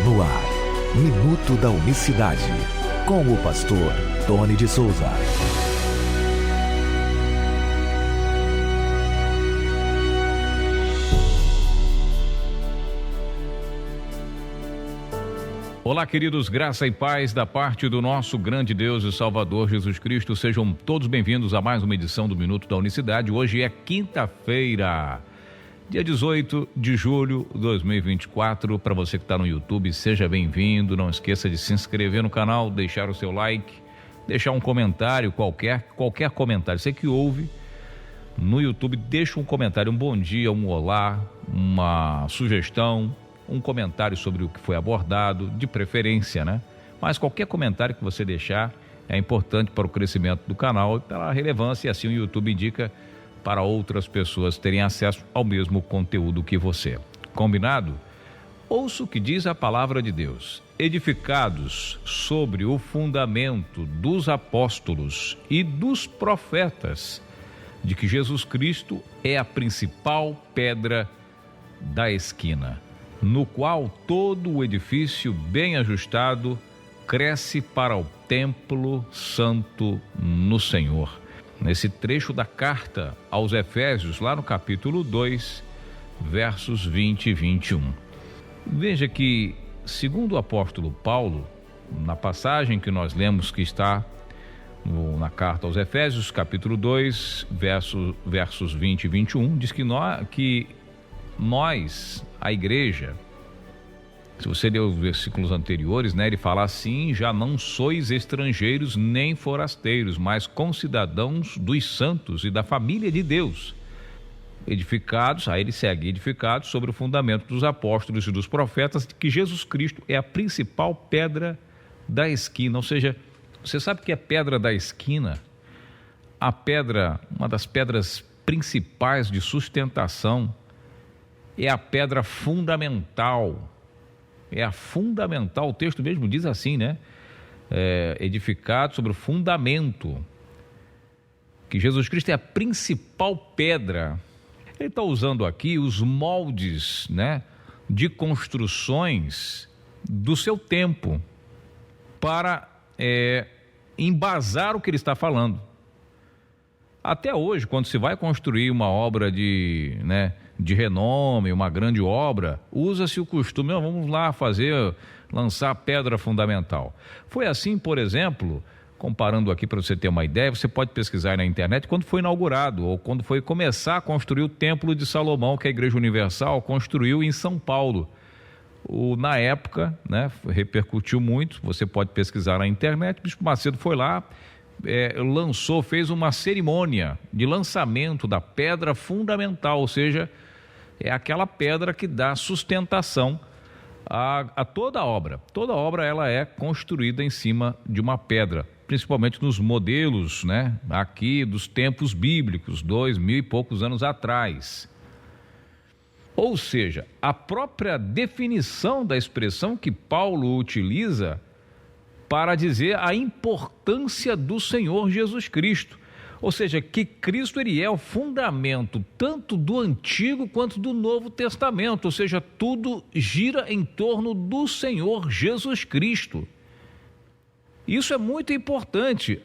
No ar, Minuto da Unicidade, com o pastor Tony de Souza. Olá, queridos, graça e paz da parte do nosso grande Deus e Salvador Jesus Cristo. Sejam todos bem-vindos a mais uma edição do Minuto da Unicidade. Hoje é quinta-feira, dia 18 de julho de 2024. Para você que está no YouTube, seja bem-vindo. Não esqueça de se inscrever no canal, deixar o seu like, deixar um comentário, qualquer comentário. Você que ouve no YouTube, deixa um comentário, um bom dia, um olá, uma sugestão, um comentário sobre o que foi abordado, de preferência, né? Mas qualquer comentário que você deixar é importante para o crescimento do canal e pela relevância, e assim o YouTube indica para outras pessoas terem acesso ao mesmo conteúdo que você. Combinado? Ouça o que diz a palavra de Deus. Edificados sobre o fundamento dos apóstolos e dos profetas, de que Jesus Cristo é a principal pedra da esquina, no qual todo o edifício bem ajustado cresce para o templo santo no Senhor. Nesse trecho da carta aos Efésios, lá no capítulo 2, versos 20 e 21. Veja que, segundo o apóstolo Paulo, na passagem que nós lemos que está na carta aos Efésios, capítulo 2, versos 20 e 21, diz que nós, a igreja, se você ler os versículos anteriores, né, ele fala assim: já não sois estrangeiros nem forasteiros, mas concidadãos dos santos e da família de Deus, edificados, aí ele segue, edificados sobre o fundamento dos apóstolos e dos profetas, de que Jesus Cristo é a principal pedra da esquina. Ou seja, você sabe o que é pedra da esquina? A pedra, uma das pedras principais de sustentação, é a pedra fundamental. É a fundamental, o texto mesmo diz assim, né? Edificado sobre o fundamento, que Jesus Cristo é a principal pedra. Ele está usando aqui os moldes, né, de construções do seu tempo para embasar o que ele está falando. Até hoje, quando se vai construir uma obra de renome, uma grande obra, usa-se o costume, vamos lá lançar a pedra fundamental. Foi assim, por exemplo, comparando aqui para você ter uma ideia, você pode pesquisar aí na internet, quando foi inaugurado, ou quando foi começar a construir o Templo de Salomão, que a Igreja Universal construiu em São Paulo. Na época, né, repercutiu muito, você pode pesquisar na internet, o Bispo Macedo foi lá, fez uma cerimônia de lançamento da pedra fundamental, ou seja, é aquela pedra que dá sustentação a toda a obra. Toda obra ela é construída em cima de uma pedra, principalmente nos modelos, né, aqui dos tempos bíblicos, 2000 e poucos anos atrás. Ou seja, a própria definição da expressão que Paulo utiliza para dizer a importância do Senhor Jesus Cristo. Ou seja, que Cristo ele é o fundamento tanto do Antigo quanto do Novo Testamento. Ou seja, tudo gira em torno do Senhor Jesus Cristo. Isso é muito importante.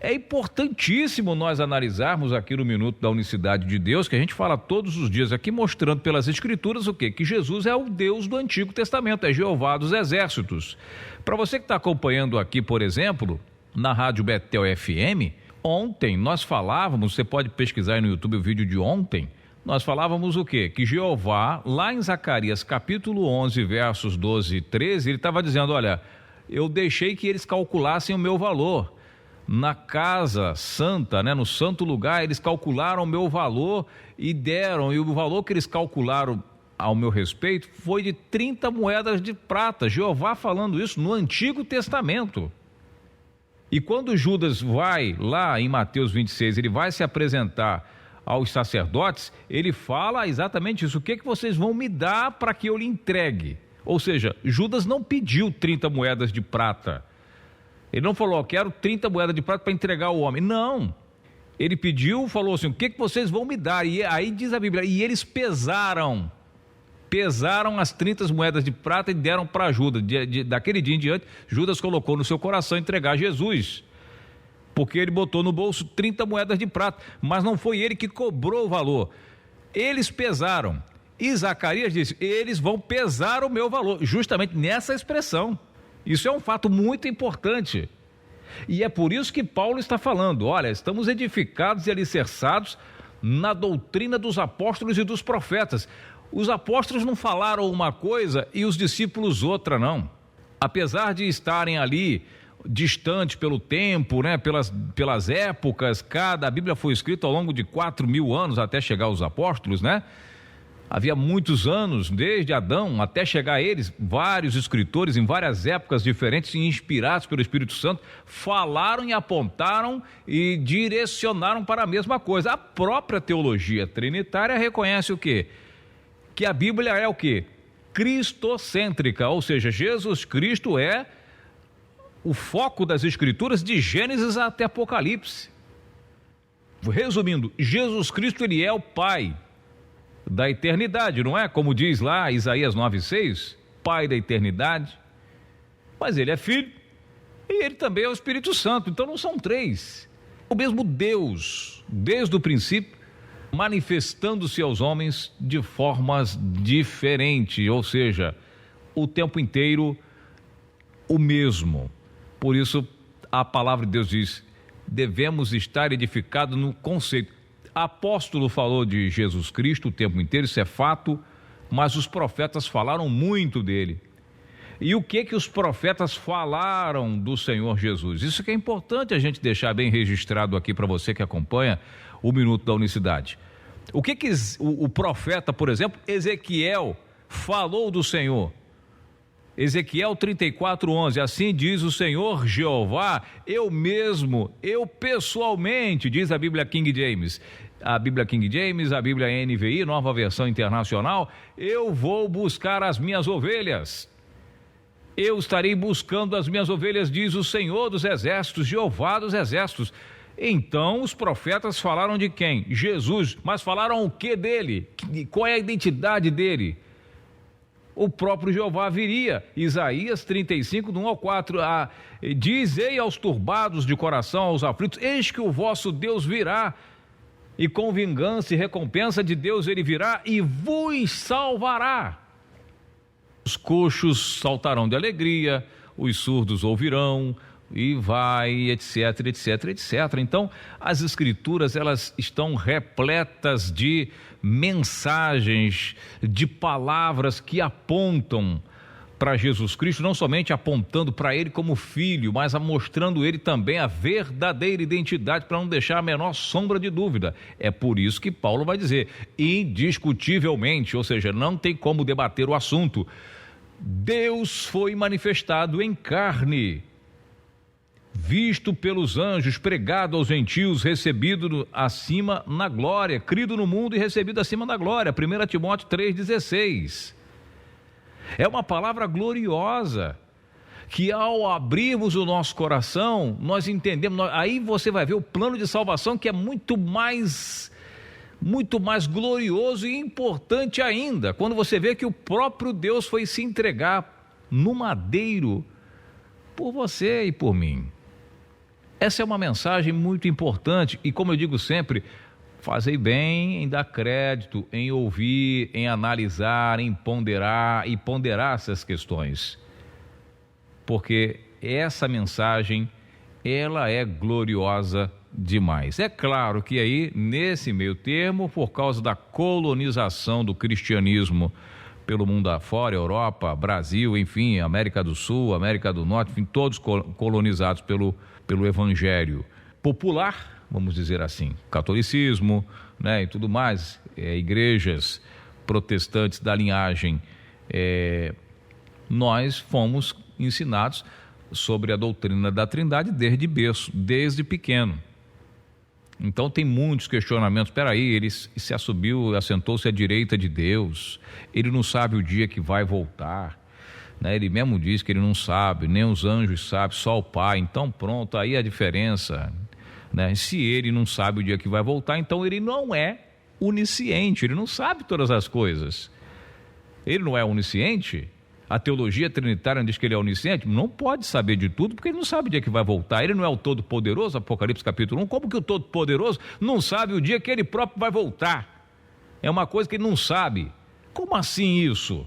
É importantíssimo nós analisarmos aqui no Minuto da Unicidade de Deus, que a gente fala todos os dias aqui, mostrando pelas Escrituras o quê? Que Jesus é o Deus do Antigo Testamento, é Jeová dos Exércitos. Para você que está acompanhando aqui, por exemplo, na Rádio Betel FM, ontem nós falávamos, você pode pesquisar aí no YouTube o vídeo de ontem, nós falávamos o quê? Que Jeová, lá em Zacarias capítulo 11, versos 12 e 13, ele estava dizendo, olha, eu deixei que eles calculassem o meu valor. Na casa santa, né, no santo lugar, eles calcularam o meu valor e o valor que eles calcularam ao meu respeito foi de 30 moedas de prata. Jeová falando isso no Antigo Testamento. E quando Judas vai lá em Mateus 26, ele vai se apresentar aos sacerdotes, ele fala exatamente isso: o que vocês vão me dar para que eu lhe entregue? Ou seja, Judas não pediu 30 moedas de prata. Ele não falou, quero 30 moedas de prata para entregar ao homem. Não. Ele pediu, falou assim, o que vocês vão me dar? E aí diz a Bíblia, e eles pesaram pesaram as 30 moedas de prata e deram para Judas. Daquele dia em diante, Judas colocou no seu coração entregar Jesus, porque ele botou no bolso 30 moedas de prata, mas não foi ele que cobrou o valor. Eles pesaram. E Zacarias disse: eles vão pesar o meu valor, justamente nessa expressão. Isso é um fato muito importante. E é por isso que Paulo está falando: olha, estamos edificados e alicerçados na doutrina dos apóstolos e dos profetas. Os apóstolos não falaram uma coisa e os discípulos outra, não. Apesar de estarem ali distantes pelo tempo, né, pelas épocas, a Bíblia foi escrita ao longo de 4.000 anos até chegar aos apóstolos, né? Havia muitos anos, desde Adão até chegar a eles, vários escritores em várias épocas diferentes, inspirados pelo Espírito Santo, falaram e apontaram e direcionaram para a mesma coisa. A própria teologia trinitária reconhece o quê? Que a Bíblia é o quê? Cristocêntrica, ou seja, Jesus Cristo é o foco das Escrituras de Gênesis até Apocalipse. Resumindo, Jesus Cristo, ele é o Pai da eternidade, não é? Como diz lá Isaías 9:6, Pai da eternidade, mas ele é Filho e ele também é o Espírito Santo, então não são três. O mesmo Deus, desde o princípio, manifestando-se aos homens de formas diferentes, ou seja, o tempo inteiro o mesmo. Por isso a palavra de Deus diz: devemos estar edificados no conceito. Apóstolo falou de Jesus Cristo o tempo inteiro, isso é fato, mas os profetas falaram muito dele. E o que os profetas falaram do Senhor Jesus? Isso que é importante a gente deixar bem registrado aqui para você que acompanha o Minuto da Unicidade. O que o profeta, por exemplo, Ezequiel, falou do Senhor? Ezequiel 34:11, assim diz o Senhor Jeová, eu mesmo, eu pessoalmente, diz a Bíblia King James. A Bíblia King James, a Bíblia NVI, Nova Versão Internacional, eu vou buscar as minhas ovelhas. Eu estarei buscando as minhas ovelhas, diz o Senhor dos Exércitos, Jeová dos Exércitos. Então os profetas falaram de quem? Jesus, mas falaram o que dele? Qual é a identidade dele? O próprio Jeová viria. Isaías 35, do 1 ao 4, dizei aos turbados de coração, aos aflitos, eis que o vosso Deus virá, e com vingança e recompensa de Deus ele virá e vos salvará. Os coxos saltarão de alegria, os surdos ouvirão, e vai, etc, etc, etc. Então, as Escrituras, elas estão repletas de mensagens, de palavras que apontam para Jesus Cristo, não somente apontando para ele como filho, mas mostrando ele também a verdadeira identidade, para não deixar a menor sombra de dúvida. É por isso que Paulo vai dizer, indiscutivelmente, ou seja, não tem como debater o assunto, Deus foi manifestado em carne, visto pelos anjos, pregado aos gentios, recebido acima na glória, crido no mundo e recebido acima da glória. 1 Timóteo 3,16. É uma palavra gloriosa, que ao abrirmos o nosso coração, nós entendemos, aí você vai ver o plano de salvação, que é muito mais glorioso e importante ainda, quando você vê que o próprio Deus foi se entregar no madeiro, por você e por mim. Essa é uma mensagem muito importante e, como eu digo sempre, fazei bem em dar crédito, em ouvir, em analisar, em ponderar essas questões, porque essa mensagem, ela é gloriosa demais. É claro que aí, nesse meio termo, por causa da colonização do cristianismo pelo mundo afora, Europa, Brasil, enfim, América do Sul, América do Norte, enfim, todos colonizados pelo evangelho popular, vamos dizer assim, catolicismo, né, e tudo mais, igrejas protestantes da linhagem, nós fomos ensinados sobre a doutrina da Trindade desde berço, desde pequeno. Então tem muitos questionamentos. Espera aí, ele se assumiu, assentou-se à direita de Deus, ele não sabe o dia que vai voltar, né? Ele mesmo diz que ele não sabe, nem os anjos sabem, só o Pai. Então pronto, aí a diferença, né? Se ele não sabe o dia que vai voltar, então ele não é onisciente, ele não sabe todas as coisas. Ele não é onisciente? A teologia trinitária diz que ele é onisciente? Não pode saber de tudo, porque ele não sabe o dia que vai voltar. Ele não é o Todo-Poderoso, Apocalipse capítulo 1. Como que o Todo-Poderoso não sabe o dia que ele próprio vai voltar? É uma coisa que ele não sabe. Como assim isso?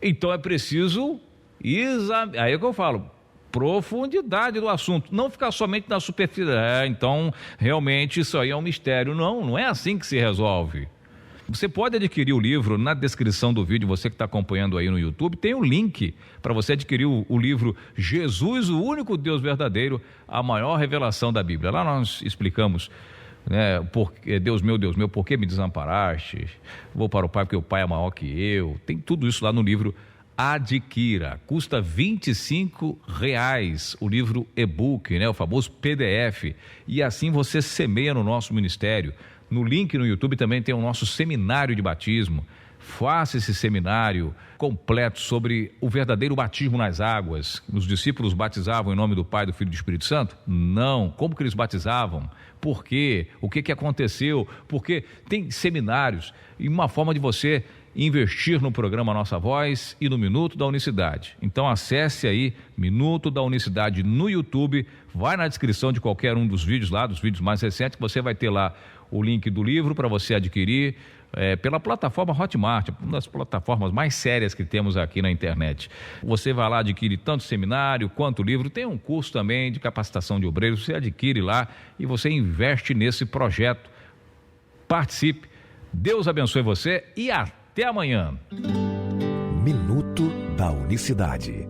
Então é preciso examinar. Aí é que eu falo, profundidade do assunto, não ficar somente na superfície. Então realmente isso aí é um mistério. Não é assim que se resolve. Você pode adquirir o livro na descrição do vídeo, você que está acompanhando aí no YouTube, tem um link para você adquirir o livro Jesus, o único Deus verdadeiro, a maior revelação da Bíblia. Lá nós explicamos, né, Deus meu, por que me desamparaste? Vou para o Pai porque o Pai é maior que eu. Tem tudo isso lá no livro. Adquira, custa R$25 o livro e-book, né, o famoso PDF, e assim você semeia no nosso ministério. No link no YouTube também tem o nosso seminário de batismo. Faça esse seminário completo sobre o verdadeiro batismo nas águas. Os discípulos batizavam em nome do Pai, do Filho e do Espírito Santo? Não. Como que eles batizavam? Por quê? O que aconteceu? Porque tem seminários e uma forma de você investir no programa Nossa Voz e no Minuto da Unicidade. Então acesse aí Minuto da Unicidade no YouTube, vai na descrição de qualquer um dos vídeos lá, dos vídeos mais recentes, que você vai ter lá o link do livro para você adquirir pela plataforma Hotmart, uma das plataformas mais sérias que temos aqui na internet. Você vai lá, adquire tanto seminário quanto livro, tem um curso também de capacitação de obreiros, você adquire lá e você investe nesse projeto. Participe, Deus abençoe você e até amanhã. Minuto da Unicidade.